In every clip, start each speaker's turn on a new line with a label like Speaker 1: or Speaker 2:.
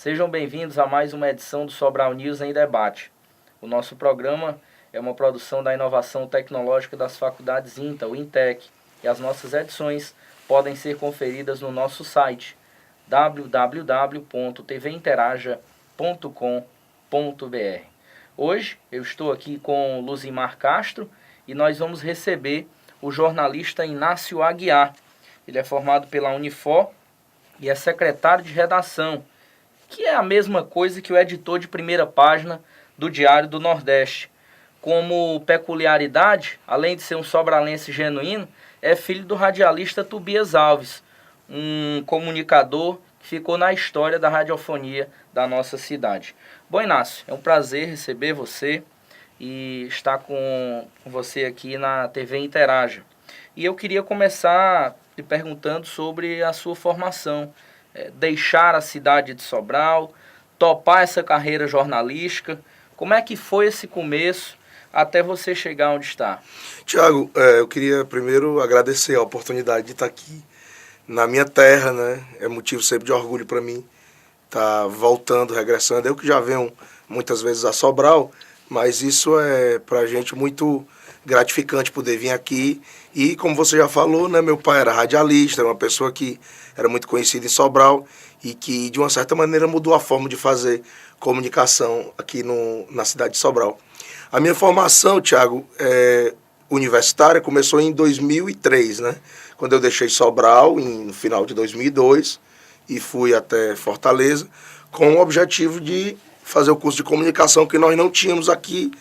Speaker 1: Sejam bem-vindos a mais uma edição do Sobral News em Debate. O nosso programa é uma produção da Inovação Tecnológica das Faculdades INTA, o INTEC, e as nossas edições podem ser conferidas no nosso site www.tvinteraja.com.br. Hoje eu estou aqui com Luzimar Castro e nós vamos receber o jornalista Inácio Aguiar. Ele é formado pela Unifor e é secretário de redação, que é a mesma coisa que o editor de primeira página do Diário do Nordeste. Como peculiaridade, além de ser um sobralense genuíno, é filho do radialista Tobias Alves, um comunicador que ficou na história da radiofonia da nossa cidade. Bom, Inácio, é um prazer receber você e estar com você aqui na TV Interaja. E eu queria começar te perguntando sobre a sua formação. Deixar a cidade de Sobral, topar essa carreira jornalística. Como é que foi esse começo até você chegar onde está?
Speaker 2: Tiago, eu queria primeiro agradecer a oportunidade de estar aqui na minha terra, né? É motivo sempre de orgulho para mim estar voltando, regressando. Eu que já venho muitas vezes a Sobral, mas isso é para a gente muito gratificante poder vir aqui. E como você já falou, né, meu pai era radialista, era uma pessoa que era muito conhecida em Sobral e que de uma certa maneira mudou a forma de fazer comunicação aqui na cidade de Sobral. A minha formação, Tiago, universitária começou em 2003, né? Quando eu deixei Sobral no final de 2002 e fui até Fortaleza com o objetivo de fazer o curso de comunicação que nós não tínhamos aqui,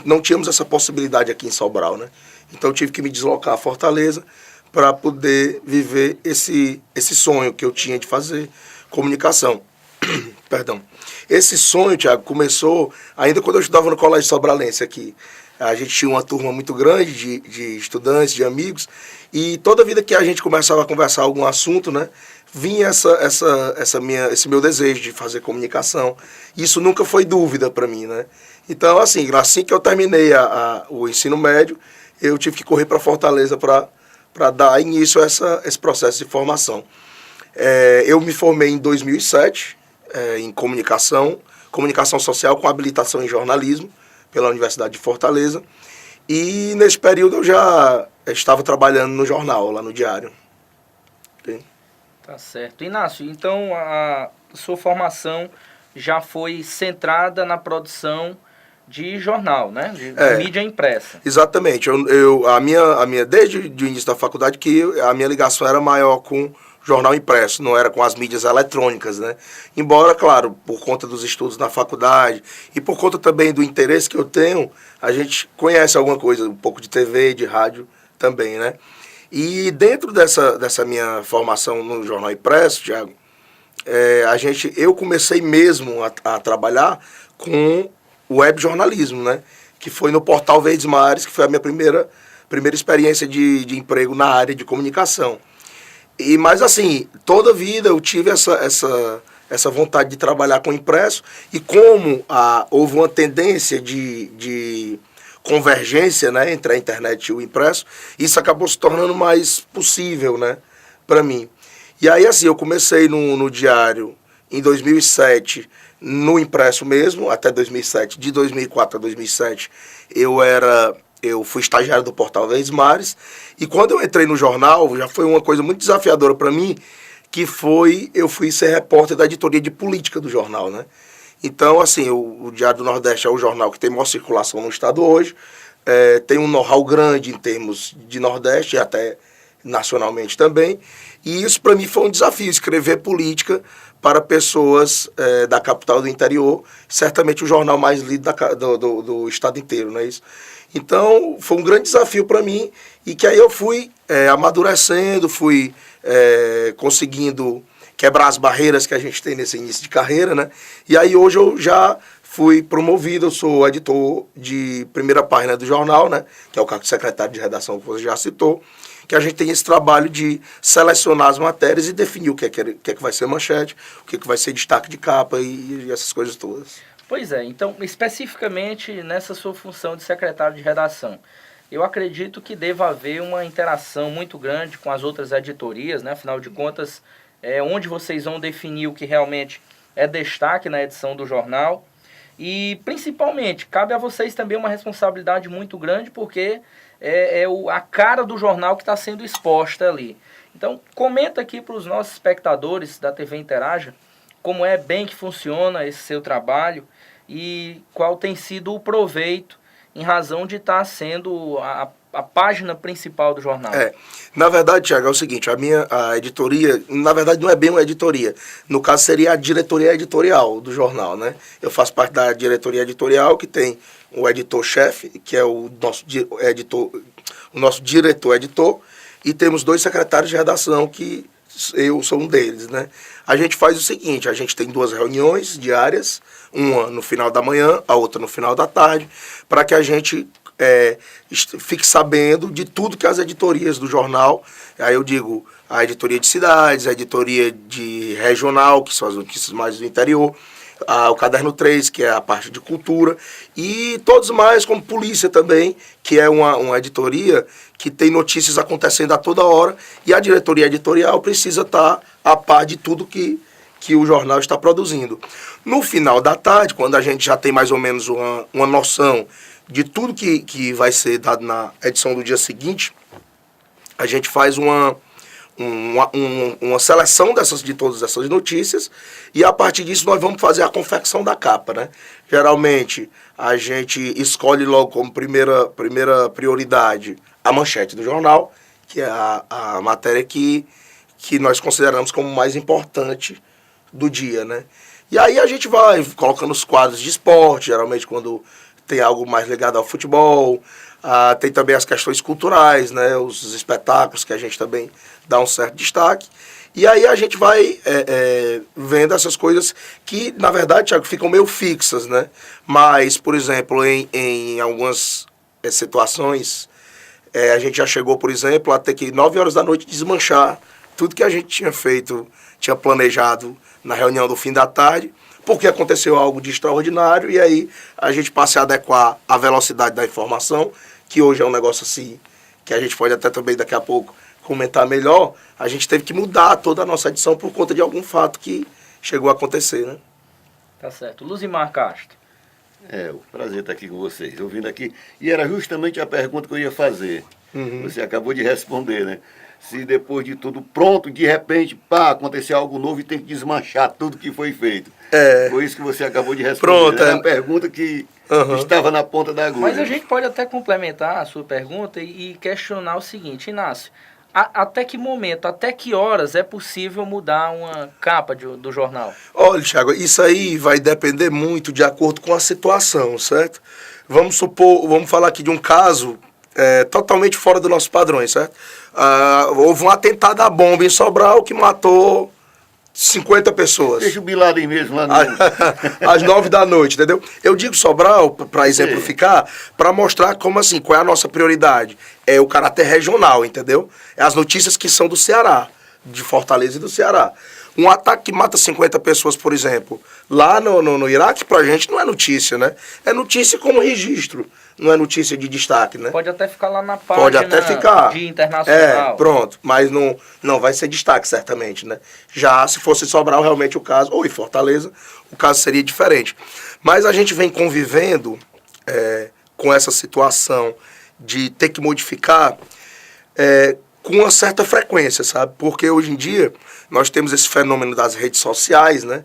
Speaker 2: não tínhamos essa possibilidade aqui em Sobral, né? Então eu tive que me deslocar a Fortaleza para poder viver esse sonho que eu tinha de fazer comunicação. Perdão. Esse sonho, Tiago, começou ainda quando eu estudava no Colégio Sobralense aqui. A gente tinha uma turma muito grande de estudantes, de amigos, e toda vida que a gente começava a conversar algum assunto, né, vinha esse meu desejo de fazer comunicação. Isso nunca foi dúvida para mim, né? Então, assim que eu terminei o ensino médio, eu tive que correr para Fortaleza para dar início a esse processo de formação. Eu me formei em 2007 em comunicação social com habilitação em jornalismo pela Universidade de Fortaleza. E nesse período eu já estava trabalhando no jornal, lá no Diário. Okay?
Speaker 1: Tá certo. Inácio, então a sua formação já foi centrada na produção de jornal, né? De mídia impressa.
Speaker 2: Exatamente. A minha, desde o início da faculdade, que a minha ligação era maior com jornal impresso, não era com as mídias eletrônicas, né? Embora, claro, por conta dos estudos na faculdade e por conta também do interesse que eu tenho, a gente conhece alguma coisa, um pouco de TV, de rádio também, né? E dentro dessa minha formação no jornal impresso, Thiago, eu comecei mesmo a trabalhar com web jornalismo, né? Que foi no portal Verdes Mares, que foi a minha primeira experiência de emprego na área de comunicação. Mas assim, toda a vida eu tive essa vontade de trabalhar com impresso, e como houve uma tendência de convergência, né, entre a internet e o impresso, isso acabou se tornando mais possível, né, para mim. E aí assim, eu comecei no Diário em 2007, no impresso mesmo, até 2007, de 2004 a 2007, eu fui estagiário do portal Verdes Mares, e quando eu entrei no jornal, já foi uma coisa muito desafiadora para mim, eu fui ser repórter da editoria de política do jornal, né? Então, assim, o Diário do Nordeste é o jornal que tem maior circulação no estado hoje, tem um know-how grande em termos de Nordeste e até nacionalmente também, e isso para mim foi um desafio, escrever política para pessoas da capital do interior, certamente o jornal mais lido do estado inteiro, não é isso? Então, foi um grande desafio para mim, e que aí eu fui amadurecendo, fui conseguindo quebrar as barreiras que a gente tem nesse início de carreira, né? E aí hoje eu já fui promovido, eu sou editor de primeira página do jornal, né? Que é o cargo de secretário de redação que você já citou, que a gente tem esse trabalho de selecionar as matérias e definir o que é que vai ser manchete, o que é que vai ser destaque de capa e essas coisas todas.
Speaker 1: Pois é, então, especificamente nessa sua função de secretário de redação, eu acredito que deva haver uma interação muito grande com as outras editorias, né? Afinal de contas, onde vocês vão definir o que realmente é destaque na edição do jornal. E, principalmente, cabe a vocês também uma responsabilidade muito grande, porque a cara do jornal que está sendo exposta ali. Então, comenta aqui para os nossos espectadores da TV Interaja como é bem que funciona esse seu trabalho e qual tem sido o proveito em razão de estar sendo a página principal do jornal.
Speaker 2: Na verdade, Thiago, é o seguinte, a editoria, na verdade não é bem uma editoria, no caso seria a diretoria editorial do jornal, né? Eu faço parte da diretoria editorial, que tem o editor-chefe, que é o nosso diretor-editor, e temos 2 secretários de redação, que eu sou um deles, né? A gente faz o seguinte, a gente tem 2 reuniões diárias, uma no final da manhã, a outra no final da tarde, para que a gente fique sabendo de tudo que as editorias do jornal, aí eu digo a editoria de cidades, a editoria de regional, que são as notícias mais do interior, o Caderno 3, que é a parte de cultura, e todos mais, como Polícia também, que é uma editoria que tem notícias acontecendo a toda hora, e a diretoria editorial precisa estar a par de tudo que o jornal está produzindo. No final da tarde, quando a gente já tem mais ou menos uma noção de tudo que vai ser dado na edição do dia seguinte, a gente faz uma seleção de todas essas notícias, e a partir disso nós vamos fazer a confecção da capa, né? Geralmente a gente escolhe logo como primeira prioridade a manchete do jornal, que é a matéria que nós consideramos como mais importante do dia, né? E aí a gente vai colocando os quadros de esporte, geralmente quando tem algo mais ligado ao futebol, tem também as questões culturais, né, os espetáculos que a gente também dá um certo destaque. E aí a gente vai vendo essas coisas que, na verdade, Thiago, ficam meio fixas, né? Mas, por exemplo, em algumas situações, a gente já chegou, por exemplo, a ter que 9 horas da noite desmanchar tudo que a gente tinha feito, tinha planejado na reunião do fim da tarde, porque aconteceu algo de extraordinário, e aí a gente passa a adequar a velocidade da informação, que hoje é um negócio assim, que a gente pode até também daqui a pouco comentar melhor. A gente teve que mudar toda a nossa edição por conta de algum fato que chegou a acontecer, né?
Speaker 1: Tá certo. Luzimar Castro.
Speaker 3: O prazer estar aqui com vocês, ouvindo aqui. E era justamente a pergunta que eu ia fazer. Você acabou de responder, né? Se depois de tudo pronto, de repente, acontecer algo novo e tem que desmanchar tudo que foi feito. Foi isso que você acabou de responder.
Speaker 2: Pronto,
Speaker 3: Era a pergunta que estava na ponta da agulha.
Speaker 1: Mas a gente pode até complementar a sua pergunta e questionar o seguinte, Inácio. Até que momento, até que horas é possível mudar uma capa do jornal?
Speaker 2: Olha, Thiago, isso aí vai depender muito de acordo com a situação, certo? Vamos falar aqui de um caso totalmente fora dos nossos padrões, certo? Houve um atentado à bomba em Sobral que matou 50 pessoas.
Speaker 3: Deixa o Bin Laden mesmo lá no...
Speaker 2: Às 9 da noite, entendeu? Eu digo Sobral, para exemplificar, para mostrar como assim, qual é a nossa prioridade. É o caráter regional, entendeu? É as notícias que são do Ceará, de Fortaleza e do Ceará. Um ataque que mata 50 pessoas, por exemplo, lá no Iraque, pra gente não é notícia, né? É notícia como registro, não é notícia de destaque, né?
Speaker 1: Pode até ficar lá na página
Speaker 2: Pode até ficar.
Speaker 1: de internacional.
Speaker 2: Pronto, mas não vai ser destaque, certamente, né? Já se fosse Sobral realmente o caso, ou em Fortaleza, o caso seria diferente. Mas a gente vem convivendo com essa situação de ter que modificar com uma certa frequência, sabe? Porque hoje em dia nós temos esse fenômeno das redes sociais, né?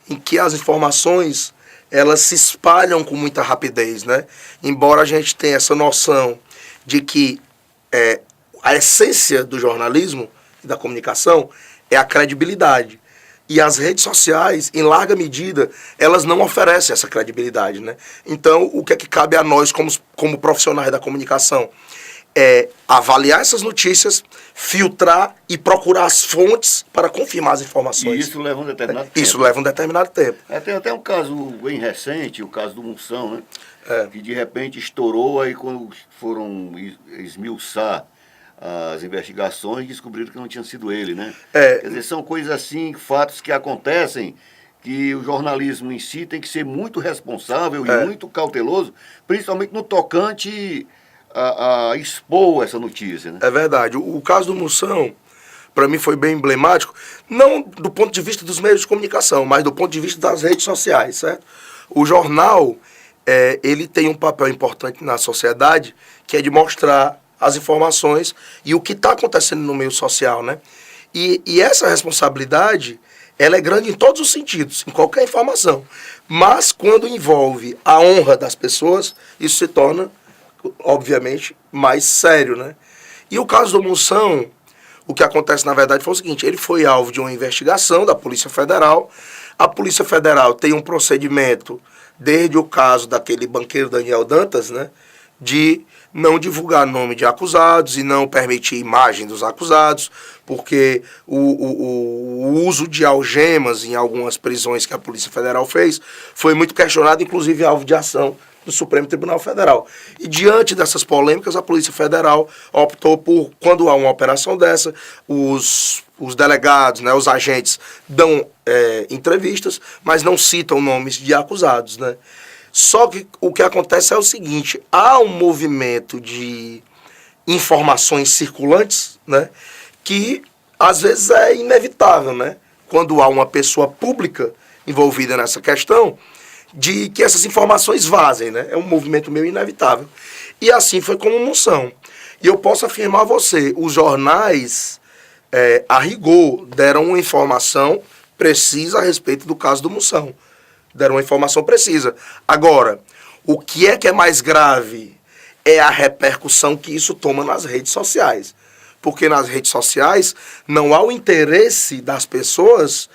Speaker 2: Em que as informações elas se espalham com muita rapidez, né? Embora a gente tenha essa noção de que a essência do jornalismo e da comunicação é a credibilidade. E as redes sociais, em larga medida, elas não oferecem essa credibilidade, né? Então, o que é que cabe a nós como profissionais da comunicação? É avaliar essas notícias, filtrar e procurar as fontes para confirmar as informações.
Speaker 3: E isso leva um determinado tempo.
Speaker 2: Isso leva um determinado tempo.
Speaker 3: Tem até um caso bem recente, o caso do Moção, né? Que de repente estourou, aí quando foram esmiuçar as investigações, descobriram que não tinha sido ele, né? Quer dizer, são coisas assim, fatos que acontecem, que o jornalismo em si tem que ser muito responsável e muito cauteloso, principalmente no tocante a expor essa notícia, né?
Speaker 2: É verdade. O caso do Moção, para mim foi bem emblemático, não do ponto de vista dos meios de comunicação, mas do ponto de vista das redes sociais, certo? O jornal, ele tem um papel importante na sociedade, que é de mostrar as informações e o que está acontecendo no meio social, né? E essa responsabilidade, ela é grande em todos os sentidos, em qualquer informação. Mas quando envolve a honra das pessoas, isso se torna, obviamente, mais sério, né? E o caso do Moção, o que acontece na verdade foi o seguinte, ele foi alvo de uma investigação da Polícia Federal. A Polícia Federal tem um procedimento, desde o caso daquele banqueiro Daniel Dantas, né, de não divulgar nome de acusados e não permitir imagem dos acusados, porque o uso de algemas em algumas prisões que a Polícia Federal fez foi muito questionado, inclusive alvo de ação do Supremo Tribunal Federal. E diante dessas polêmicas, a Polícia Federal optou por, quando há uma operação dessa, os delegados, né, os agentes dão entrevistas, mas não citam nomes de acusados, né? Só que o que acontece é o seguinte, há um movimento de informações circulantes, né, que às vezes é inevitável, né? Quando há uma pessoa pública envolvida nessa questão, de que essas informações vazem, né? É um movimento meio inevitável. E assim foi com o Moção. E eu posso afirmar a você, os jornais, a rigor, deram uma informação precisa a respeito do caso do Moção. Deram uma informação precisa. Agora, o que é mais grave é a repercussão que isso toma nas redes sociais. Porque nas redes sociais não há o interesse das pessoas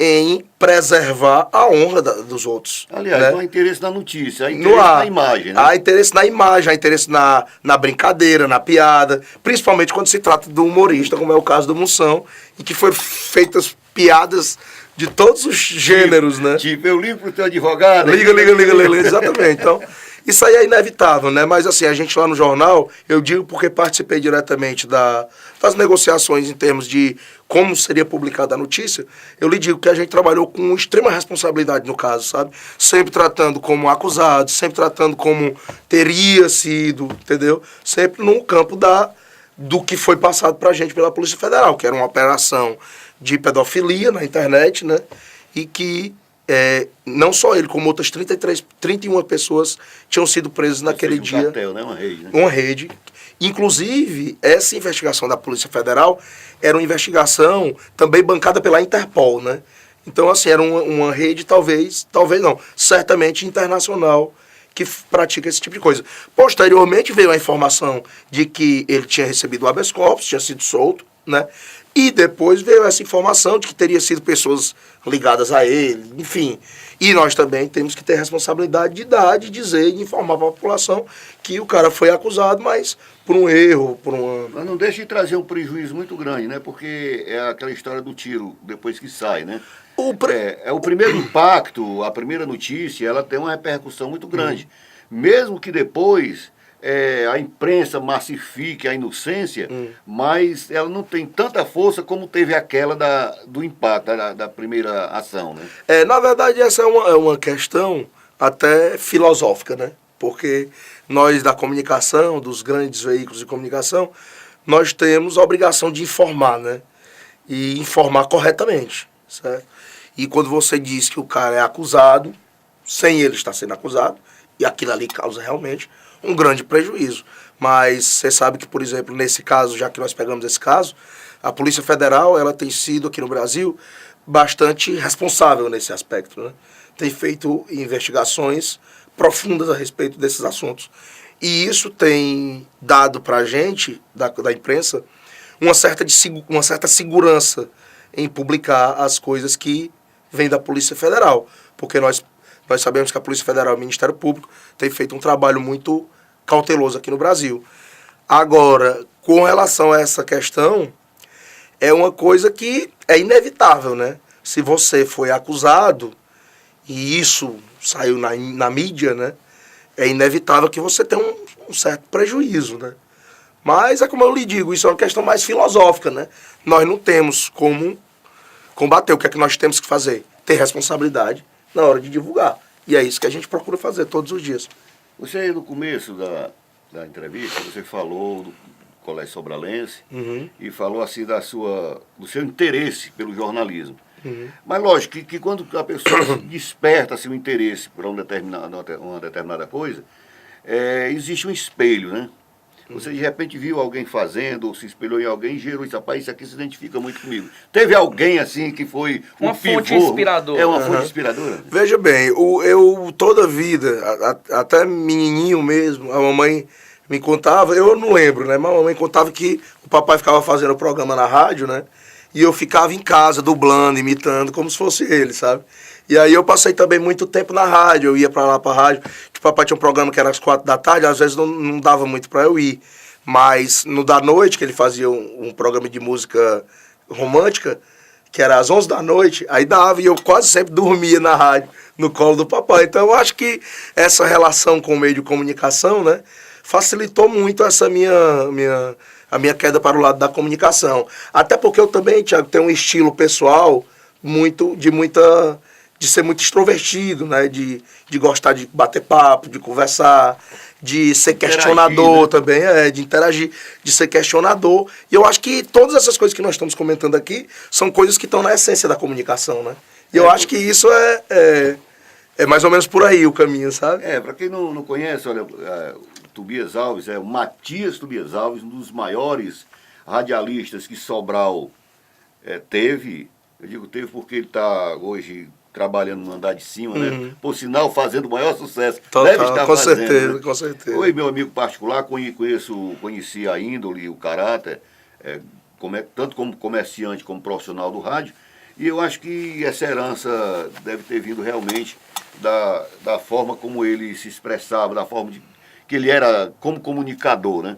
Speaker 2: em preservar a honra dos outros.
Speaker 3: Aliás,
Speaker 2: né?
Speaker 3: Não há interesse na notícia, há interesse na imagem. Né?
Speaker 2: Há interesse na imagem, há interesse na brincadeira, na piada, principalmente quando se trata do humorista, como é o caso do Moção, em que foram feitas piadas de todos os gêneros, né?
Speaker 3: Tipo, eu ligo pro teu advogado.
Speaker 2: Liga, exatamente. Então, isso aí é inevitável, né? Mas assim, a gente lá no jornal, eu digo porque participei diretamente das negociações em termos de como seria publicada a notícia, eu lhe digo que a gente trabalhou com extrema responsabilidade no caso, sabe? Sempre tratando como acusado, sempre tratando como teria sido, entendeu? Sempre no campo do que foi passado pra gente pela Polícia Federal, que era uma operação de pedofilia na internet, né? E que não só ele, como outras 31 pessoas tinham sido presas naquele dia.
Speaker 3: Cartel, né? Uma rede, né?
Speaker 2: Uma rede. Inclusive, essa investigação da Polícia Federal era uma investigação também bancada pela Interpol, né? Então, assim, era uma rede talvez não, certamente internacional, que pratica esse tipo de coisa. Posteriormente veio a informação de que ele tinha recebido o habeas corpus, tinha sido solto, né? E depois veio essa informação de que teria sido pessoas ligadas a ele, enfim. E nós também temos que ter responsabilidade de dar, de dizer, de informar para a população que o cara foi acusado, mas por um erro, por uma...
Speaker 3: Mas não deixa de trazer um prejuízo muito grande, né? Porque é aquela história do tiro, depois que sai, né? O primeiro impacto, a primeira notícia, ela tem uma repercussão muito grande. Mesmo que depois a imprensa massifique a inocência, mas ela não tem tanta força como teve aquela do impacto, da primeira ação, né?
Speaker 2: Na verdade, essa é uma questão até filosófica, né? Porque nós da comunicação, dos grandes veículos de comunicação, nós temos a obrigação de informar, né? E informar corretamente, certo? E quando você diz que o cara é acusado, sem ele estar sendo acusado, e aquilo ali causa realmente um grande prejuízo. Mas você sabe que, por exemplo, nesse caso, já que nós pegamos esse caso, a Polícia Federal, ela tem sido aqui no Brasil bastante responsável nesse aspecto, né? Tem feito investigações profundas a respeito desses assuntos. E isso tem dado para a gente, da imprensa, uma certa segurança em publicar as coisas que vêm da Polícia Federal. Porque nós sabemos que a Polícia Federal e o Ministério Público têm feito um trabalho muito cauteloso aqui no Brasil. Agora, com relação a essa questão, é uma coisa que é inevitável, né? Se você foi acusado, e isso saiu na mídia, né? É inevitável que você tenha um certo prejuízo, né? Mas é como eu lhe digo, isso é uma questão mais filosófica, né? Nós não temos como combater. O que é que nós temos que fazer? Ter responsabilidade na hora de divulgar. E é isso que a gente procura fazer todos os dias.
Speaker 3: Você, no começo da entrevista, você falou Colégio Sobralense, e falou assim do seu interesse pelo jornalismo. Mas lógico que quando a pessoa desperta assim, o interesse por uma determinada coisa, existe um espelho, né? Você de repente viu alguém fazendo, ou se espelhou em alguém e gerou isso. Rapaz, isso aqui se identifica muito comigo. Teve alguém assim que foi
Speaker 1: uma fonte inspiradora.
Speaker 3: É uma fonte inspiradora?
Speaker 2: Veja bem, eu toda a vida, até menininho mesmo, a mamãe me contava, eu não lembro, né? Mas a mamãe contava que o papai ficava fazendo o programa na rádio, né? E eu ficava em casa, dublando, imitando, como se fosse ele, sabe? E aí eu passei também muito tempo na rádio, eu ia pra lá pra rádio, que o papai tinha um programa que era às 4 da tarde, às vezes não dava muito pra eu ir. Mas no da noite, que ele fazia um programa de música romântica, que era às 11 da noite, aí dava, e eu quase sempre dormia na rádio, no colo do papai. Então eu acho que essa relação com o meio de comunicação, né, facilitou muito essa a minha queda para o lado da comunicação. Até porque eu também, Thiago, tenho um estilo pessoal de ser muito extrovertido, né? De gostar de bater papo, de conversar, de ser questionador, né? Também, de interagir, de ser questionador. E eu acho que todas essas coisas que nós estamos comentando aqui são coisas que estão na essência da comunicação, né? E eu acho que isso é mais ou menos por aí o caminho, sabe?
Speaker 3: Para quem não conhece, olha, o Tobias Alves o Matias Tobias Alves, um dos maiores radialistas que Sobral teve. Eu digo teve porque ele está hoje trabalhando no andar de cima, né? Por sinal, fazendo o maior sucesso.
Speaker 2: Total,
Speaker 3: deve estar
Speaker 2: com
Speaker 3: fazendo,
Speaker 2: certeza,
Speaker 3: né?
Speaker 2: com certeza.
Speaker 3: Oi, meu amigo particular, conheci a índole, o caráter, tanto como comerciante como profissional do rádio, e eu acho que essa herança deve ter vindo realmente da forma como ele se expressava, da forma que ele era como comunicador, né?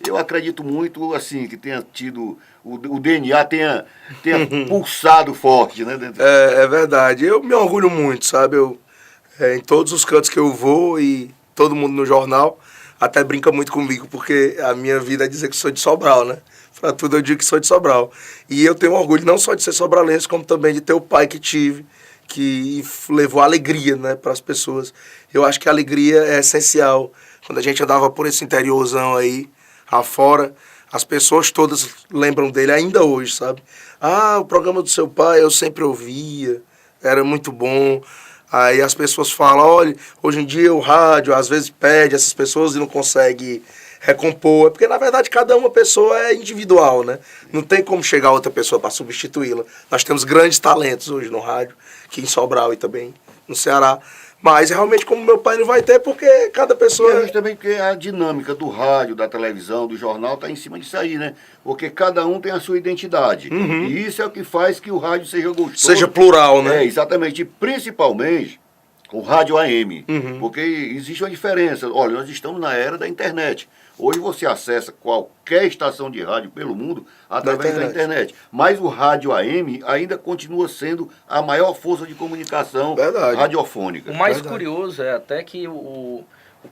Speaker 3: Eu acredito muito, assim, que tenha tido, o DNA tenha pulsado forte, né?
Speaker 2: É verdade. Eu me orgulho muito, sabe? Em todos os cantos que eu vou e todo mundo no jornal até brinca muito comigo, porque a minha vida é dizer que sou de Sobral, né? Pra tudo eu digo que sou de Sobral. E eu tenho orgulho não só de ser sobralense, como também de ter o pai que tive, que levou alegria, né, para as pessoas. Eu acho que a alegria é essencial. Quando a gente andava por esse interiorzão aí, afora, as pessoas todas lembram dele ainda hoje, sabe? O programa do seu pai eu sempre ouvia, era muito bom. Aí as pessoas falam, olha, hoje em dia o rádio às vezes perde essas pessoas e não consegue recompor. Porque, na verdade, cada uma pessoa é individual, né? Não tem como chegar outra pessoa para substituí-la. Nós temos grandes talentos hoje no rádio, aqui em Sobral e também no Ceará. Mas realmente como meu pai não vai ter, porque cada pessoa...
Speaker 3: E também porque a dinâmica do rádio, da televisão, do jornal está em cima disso aí, né? Porque cada um tem a sua identidade. E isso é o que faz que o rádio seja gostoso.
Speaker 2: Seja plural, né?
Speaker 3: Exatamente. E principalmente o rádio AM. Porque existe uma diferença. Olha, nós estamos na era da internet. Hoje você acessa qualquer estação de rádio pelo mundo através da internet. Mas o rádio AM ainda continua sendo a maior força de comunicação radiofônica.
Speaker 1: O mais curioso é até que o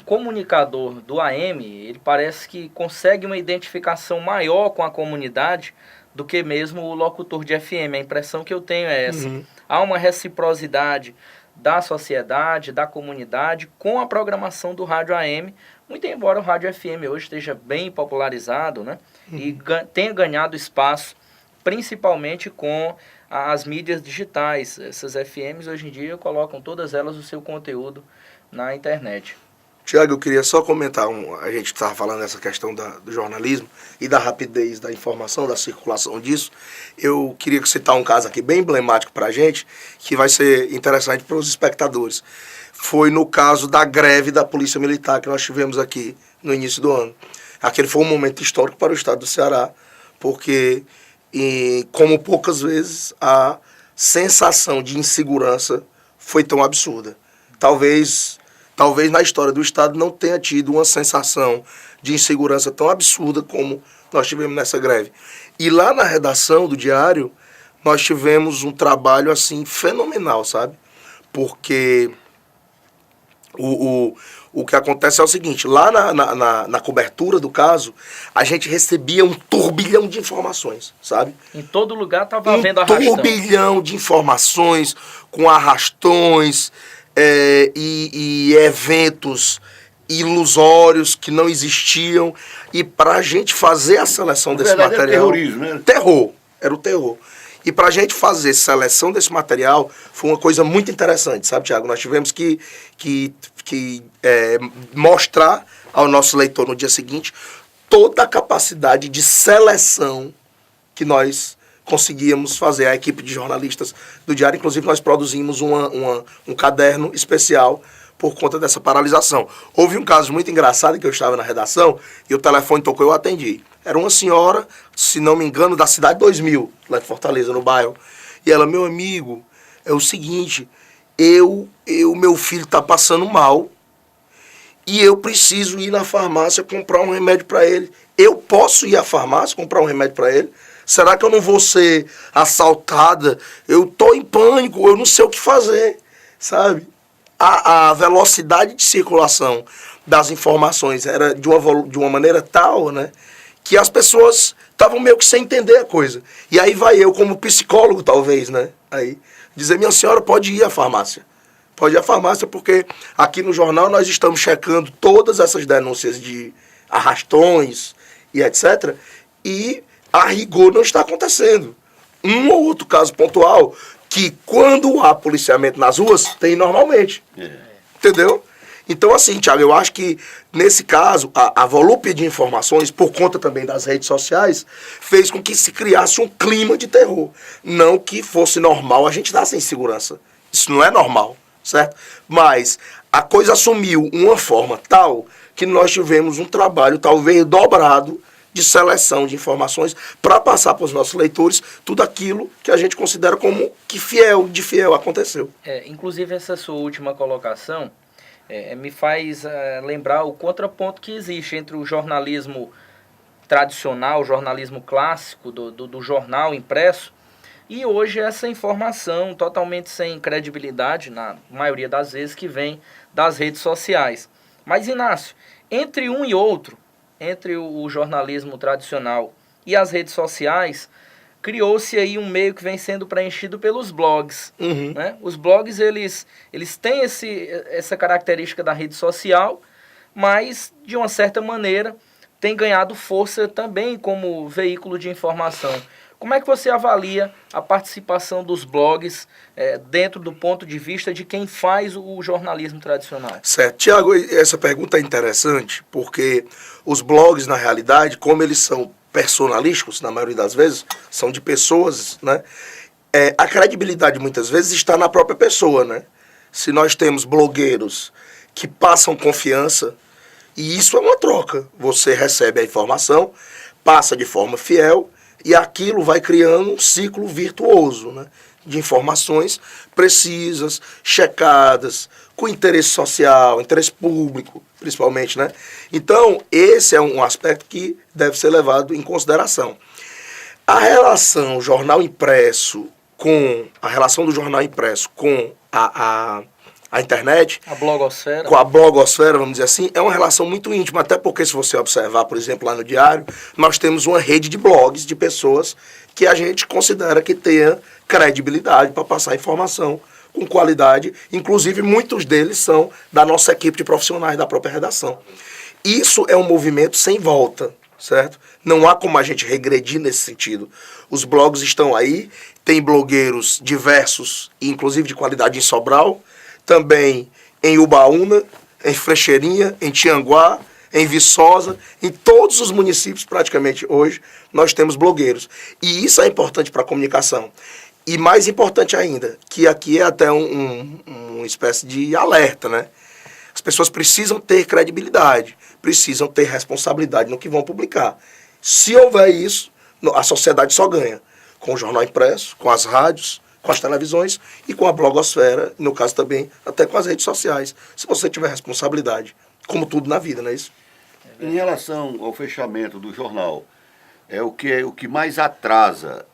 Speaker 1: comunicador do AM, ele parece que consegue uma identificação maior com a comunidade do que mesmo o locutor de FM. A impressão que eu tenho é essa. Há uma reciprocidade da sociedade, da comunidade, com a programação do rádio AM, muito embora o rádio FM hoje esteja bem popularizado, né? E tenha ganhado espaço, principalmente com as mídias digitais. Essas FMs hoje em dia colocam todas elas o seu conteúdo na internet.
Speaker 2: Tiago, eu queria só comentar, a gente estava falando dessa questão do jornalismo e da rapidez da informação, da circulação disso. Eu queria citar um caso aqui bem emblemático para a gente, que vai ser interessante para os espectadores. Foi no caso da greve da Polícia Militar que nós tivemos aqui no início do ano. Aquele foi um momento histórico para o estado do Ceará, porque, como poucas vezes, a sensação de insegurança foi tão absurda. Talvez na história do estado não tenha tido uma sensação de insegurança tão absurda como nós tivemos nessa greve. E lá na redação do Diário, nós tivemos um trabalho assim fenomenal, sabe? Porque o que acontece é o seguinte, lá na cobertura do caso, a gente recebia um turbilhão de informações, sabe?
Speaker 1: Em todo lugar estava havendo arrastão.
Speaker 2: Um turbilhão de informações, com arrastões e eventos ilusórios que não existiam, e para a gente fazer a seleção desse material...
Speaker 3: Era terrorismo, né?
Speaker 2: Terror, era o terror. E para a gente fazer seleção desse material foi uma coisa muito interessante, sabe, Tiago? Nós tivemos que mostrar ao nosso leitor no dia seguinte toda a capacidade de seleção que nós conseguíamos fazer, a equipe de jornalistas do Diário. Inclusive, nós produzimos um caderno especial por conta dessa paralisação. Houve um caso muito engraçado que eu estava na redação e o telefone tocou e eu atendi. Era uma senhora, se não me engano, da Cidade 2000, lá de Fortaleza, no bairro. E ela, meu amigo, é o seguinte, meu filho está passando mal e eu preciso ir na farmácia comprar um remédio para ele. Eu posso ir à farmácia comprar um remédio para ele? Será que eu não vou ser assaltada? Eu estou em pânico, eu não sei o que fazer, sabe? A velocidade de circulação das informações era de uma maneira tal, né, que as pessoas estavam meio que sem entender a coisa. E aí vai eu, como psicólogo, talvez, né, aí, dizer, minha senhora, pode ir à farmácia. Pode ir à farmácia, porque aqui no jornal nós estamos checando todas essas denúncias de arrastões e etc. E a rigor não está acontecendo. Um ou outro caso pontual que quando há policiamento nas ruas, tem normalmente. Entendeu? Então, assim, Thiago, eu acho que, nesse caso, a volúpia de informações, por conta também das redes sociais, fez com que se criasse um clima de terror. Não que fosse normal a gente dar sem segurança. Isso não é normal, certo? Mas a coisa assumiu uma forma tal que nós tivemos um trabalho, talvez, dobrado de seleção de informações para passar para os nossos leitores tudo aquilo que a gente considera como que de fiel aconteceu.
Speaker 1: Inclusive essa sua última colocação me faz lembrar o contraponto que existe entre o jornalismo tradicional, o jornalismo clássico do jornal impresso, e hoje essa informação totalmente sem credibilidade, na maioria das vezes, que vem das redes sociais. Mas, Inácio, entre um e outro, entre o jornalismo tradicional e as redes sociais, criou-se aí um meio que vem sendo preenchido pelos blogs.
Speaker 2: Uhum.
Speaker 1: Né? Os blogs, eles têm essa característica da rede social, mas, de uma certa maneira, tem ganhado força também como veículo de informação. Como é que você avalia a participação dos blogs dentro do ponto de vista de quem faz o jornalismo tradicional?
Speaker 2: Certo. Tiago, essa pergunta é interessante porque os blogs, na realidade, como eles são personalísticos, na maioria das vezes, são de pessoas, né? A credibilidade, muitas vezes, está na própria pessoa, né? Se nós temos blogueiros que passam confiança, e isso é uma troca. Você recebe a informação, passa de forma fiel, e aquilo vai criando um ciclo virtuoso, né, de informações precisas, checadas, com interesse social, interesse público, principalmente, né? Então, esse é um aspecto que deve ser levado em consideração. A relação do jornal impresso com a internet,
Speaker 1: a blogosfera.
Speaker 2: Com a blogosfera, vamos dizer assim, é uma relação muito íntima, até porque se você observar, por exemplo, lá no Diário, nós temos uma rede de blogs de pessoas que a gente considera que tenha credibilidade para passar informação com qualidade, inclusive muitos deles são da nossa equipe de profissionais da própria redação. Isso é um movimento sem volta, certo? Não há como a gente regredir nesse sentido. Os blogs estão aí, tem blogueiros diversos, inclusive de qualidade em Sobral, também em Ubaúna, em Frecheirinha, em Tianguá, em Viçosa, em todos os municípios praticamente hoje, nós temos blogueiros. E isso é importante para a comunicação. E mais importante ainda, que aqui é até uma espécie de alerta, né? As pessoas precisam ter credibilidade, precisam ter responsabilidade no que vão publicar. Se houver isso, a sociedade só ganha. Com o jornal impresso, com as rádios, com as televisões e com a blogosfera, no caso também, até com as redes sociais. Se você tiver responsabilidade, como tudo na vida, não é isso?
Speaker 3: Em relação ao fechamento do jornal, o que mais atrasa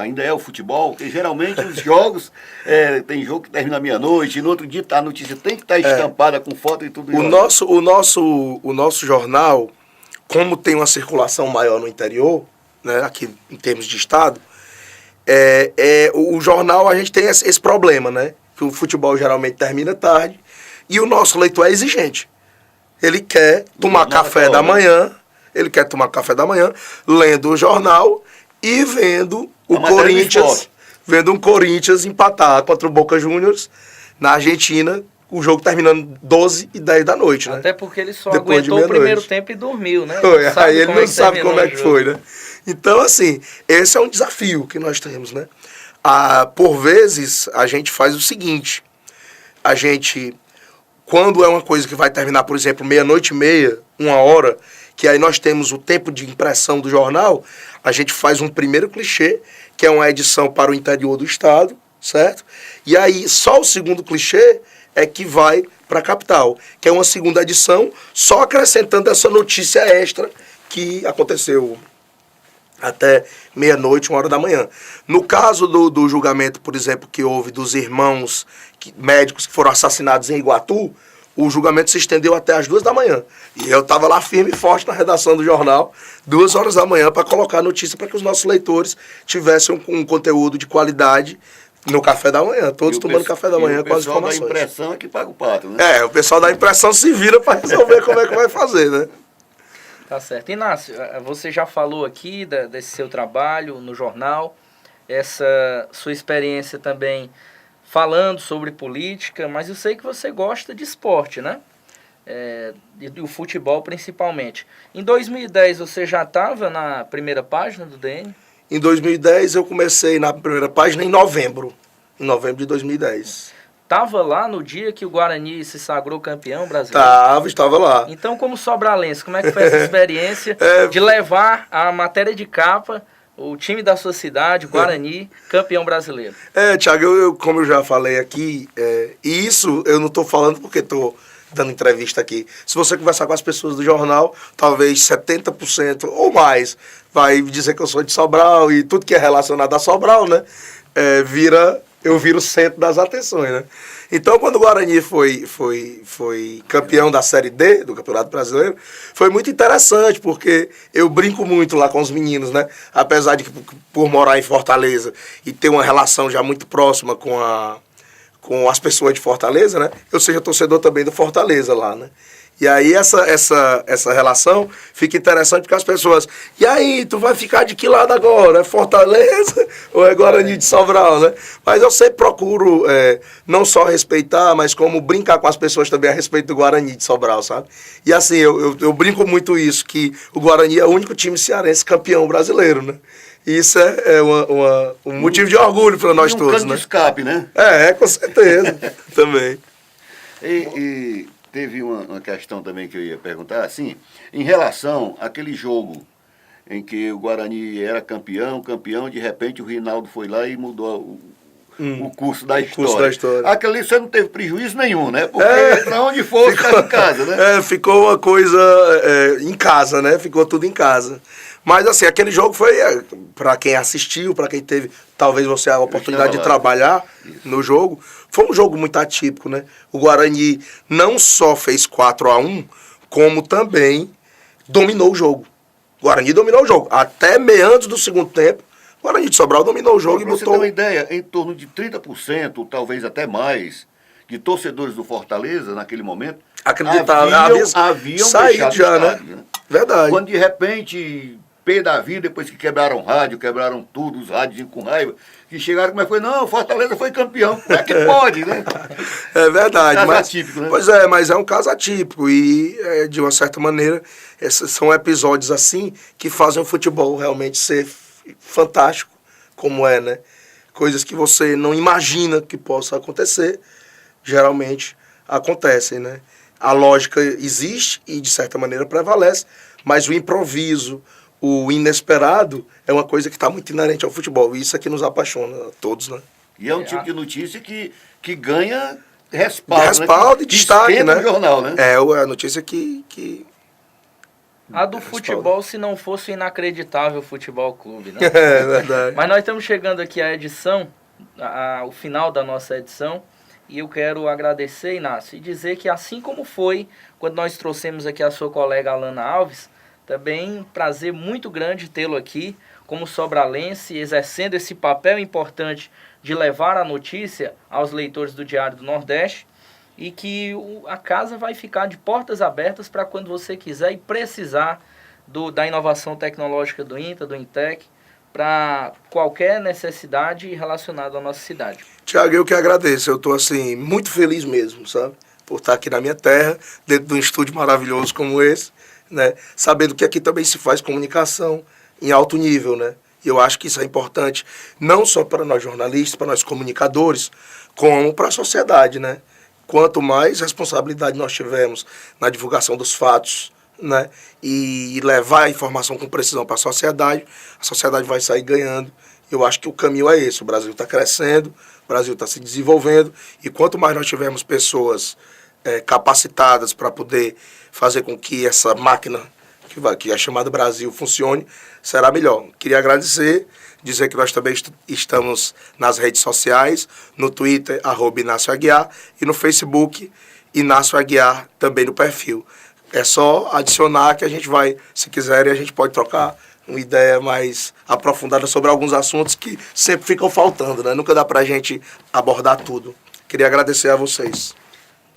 Speaker 3: ainda é o futebol, porque geralmente os jogos, tem jogo que termina meia-noite, e no outro dia a notícia tem que estar estampada com foto e tudo.
Speaker 2: O nosso jornal, como tem uma circulação maior no interior, né, aqui em termos de estado, o jornal a gente tem esse problema, né? Que o futebol geralmente termina tarde e o nosso leitor é exigente. ele quer tomar café da manhã, lendo o jornal e vendo vendo um Corinthians empatar contra o Boca Juniors na Argentina, o jogo terminando 12h10 da noite, né?
Speaker 1: Até porque ele só aguentou o primeiro tempo e dormiu, né?
Speaker 2: Aí ele não sabe como é que foi, né? Então, assim, esse é um desafio que nós temos, né? Por vezes, a gente faz o seguinte, quando é uma coisa que vai terminar, por exemplo, 00:30, 1h, que aí nós temos o tempo de impressão do jornal, a gente faz um primeiro clichê, que é uma edição para o interior do estado, certo? E aí só o segundo clichê é que vai para a capital, que é uma segunda edição, só acrescentando essa notícia extra que aconteceu até 00:00, 1h. No caso do julgamento, por exemplo, que houve dos irmãos médicos que foram assassinados em Iguatu, o julgamento se estendeu até as 2h. E eu estava lá firme e forte na redação do jornal, 2h para colocar a notícia para que os nossos leitores tivessem um conteúdo de qualidade no café da manhã, todos tomando café da manhã com as informações.
Speaker 3: O pessoal da impressão é que paga o pato, né?
Speaker 2: O pessoal da impressão se vira para resolver como é que vai fazer, né?
Speaker 1: Tá certo. Inácio, você já falou aqui desse seu trabalho no jornal, essa sua experiência também falando sobre política, mas eu sei que você gosta de esporte, né? E o futebol principalmente. Em 2010 você já estava na primeira página do DN?
Speaker 2: Em 2010 eu comecei na primeira página em novembro de 2010.
Speaker 1: Estava lá no dia que o Guarani se sagrou campeão brasileiro?
Speaker 2: Estava lá.
Speaker 1: Então, como sobralense, como é que foi essa experiência de levar a matéria de capa, o time da sua cidade, o Guarani, campeão brasileiro?
Speaker 2: Thiago, como eu já falei aqui, e isso eu não estou falando porque estou dando entrevista aqui. Se você conversar com as pessoas do jornal, talvez 70% ou mais vai dizer que eu sou de Sobral e tudo que é relacionado a Sobral, né? Eu viro o centro das atenções, né? Então, quando o Guarani foi campeão da Série D, do Campeonato Brasileiro, foi muito interessante, porque eu brinco muito lá com os meninos, né? Apesar de que, por morar em Fortaleza e ter uma relação já muito próxima com as pessoas de Fortaleza, né? Eu seja torcedor também do Fortaleza lá, né? E aí essa relação fica interessante porque as pessoas... E aí, tu vai ficar de que lado agora? É Fortaleza ou é Guarani de Sobral, né? Mas eu sempre procuro não só respeitar, mas como brincar com as pessoas também a respeito do Guarani de Sobral, sabe? E assim, eu brinco muito isso, que o Guarani é o único time cearense campeão brasileiro, né? E isso é um motivo de orgulho para nós todos, né?
Speaker 3: Um cano de escape, né?
Speaker 2: Com certeza, também.
Speaker 3: E teve uma questão também que eu ia perguntar, assim, em relação àquele jogo em que o Guarani era campeão, de repente o Rinaldo foi lá e mudou o curso da história. Aquele você não teve prejuízo nenhum, né? Porque pra onde for, ficava em casa, né?
Speaker 2: Ficou uma coisa em casa, né? Ficou tudo em casa. Mas assim, aquele jogo foi, para quem assistiu, para quem teve, talvez você a oportunidade de trabalhar no jogo, foi um jogo muito atípico, né? O Guarani não só fez 4-1, como também dominou o jogo. O Guarani dominou o jogo. Até meados do segundo tempo, o Guarani de Sobral dominou o jogo e botou...
Speaker 3: Pra você ter uma ideia, em torno de 30%, talvez até mais, de torcedores do Fortaleza, naquele momento, haviam
Speaker 2: saído já,
Speaker 3: estádio,
Speaker 2: né? Verdade.
Speaker 3: Quando de repente... pé da vida, depois que quebraram rádio, quebraram tudo, os rádios com raiva, que chegaram, como é que foi? Não, Fortaleza foi campeão. Como é que pode, né?
Speaker 2: É verdade.
Speaker 3: Caso atípico, né?
Speaker 2: Pois mas é um caso atípico e, de uma certa maneira, esses são episódios assim que fazem o futebol realmente ser fantástico, como né? Coisas que você não imagina que possa acontecer, geralmente acontecem, né? A lógica existe e, de certa maneira, prevalece, mas o improviso, o inesperado é uma coisa que está muito inerente ao futebol. E isso é que nos apaixona a todos, né?
Speaker 3: E é um tipo de notícia que ganha respaldo,
Speaker 2: respaldo,
Speaker 3: né?
Speaker 2: e destaque, né?
Speaker 3: No jornal, né?
Speaker 2: É a notícia que
Speaker 1: a do futebol, se não fosse o inacreditável Futebol Clube, né?
Speaker 2: É verdade.
Speaker 1: Mas nós estamos chegando aqui à edição, ao final da nossa edição, e eu quero agradecer, Inácio, e dizer que assim como foi quando nós trouxemos aqui a sua colega Alana Alves, também um prazer muito grande tê-lo aqui como sobralense, exercendo esse papel importante de levar a notícia aos leitores do Diário do Nordeste. e que a casa vai ficar de portas abertas para quando você quiser e precisar da inovação tecnológica do INTA, do INTEC, para qualquer necessidade relacionada à nossa cidade.
Speaker 2: Tiago, eu que agradeço. Eu estou assim, muito feliz mesmo, sabe? Por estar aqui na minha terra, dentro de um estúdio maravilhoso como esse, né? Sabendo que aqui também se faz comunicação em alto nível, né? E eu acho que isso é importante, não só para nós jornalistas, para nós comunicadores, como para a sociedade, né? Quanto mais responsabilidade nós tivermos na divulgação dos fatos, né, e levar a informação com precisão para a sociedade vai sair ganhando. Eu acho que o caminho é esse. O Brasil está crescendo, o Brasil está se desenvolvendo, e quanto mais nós tivermos pessoas capacitadas para poder fazer com que essa máquina que é chamada Brasil funcione, será melhor. Queria agradecer, dizer que nós também estamos nas redes sociais, no Twitter, @InácioAguiar, e no Facebook, Inácio Aguiar, também no perfil. É só adicionar que a gente vai, se quiserem, a gente pode trocar uma ideia mais aprofundada sobre alguns assuntos que sempre ficam faltando, né? Nunca dá pra gente abordar tudo. Queria agradecer a vocês.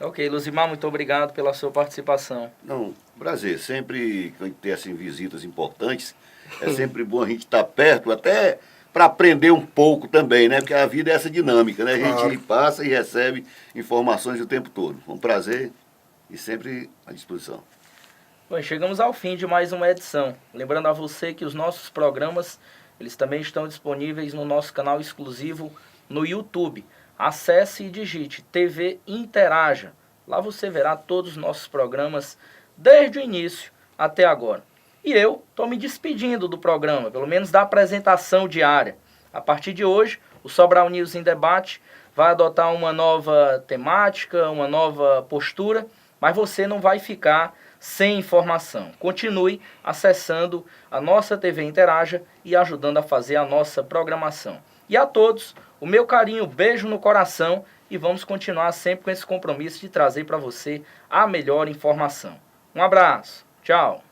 Speaker 1: Ok, Luzimar, muito obrigado pela sua participação.
Speaker 3: Não, prazer. Sempre que a gente tem assim, visitas importantes, é sempre bom a gente estar perto, até para aprender um pouco também, né? Porque a vida é essa dinâmica, né? A gente passa e recebe informações o tempo todo. Um prazer e sempre à disposição.
Speaker 1: Bom, chegamos ao fim de mais uma edição. Lembrando a você que os nossos programas, eles também estão disponíveis no nosso canal exclusivo no YouTube. Acesse e digite TV Interaja. Lá você verá todos os nossos programas desde o início até agora. E eu estou me despedindo do programa, pelo menos da apresentação diária. A partir de hoje, o Sobral News em Debate vai adotar uma nova temática, uma nova postura, mas você não vai ficar sem informação. Continue acessando a nossa TV Interaja e ajudando a fazer a nossa programação. E a todos, o meu carinho, beijo no coração, e vamos continuar sempre com esse compromisso de trazer para você a melhor informação. Um abraço, tchau!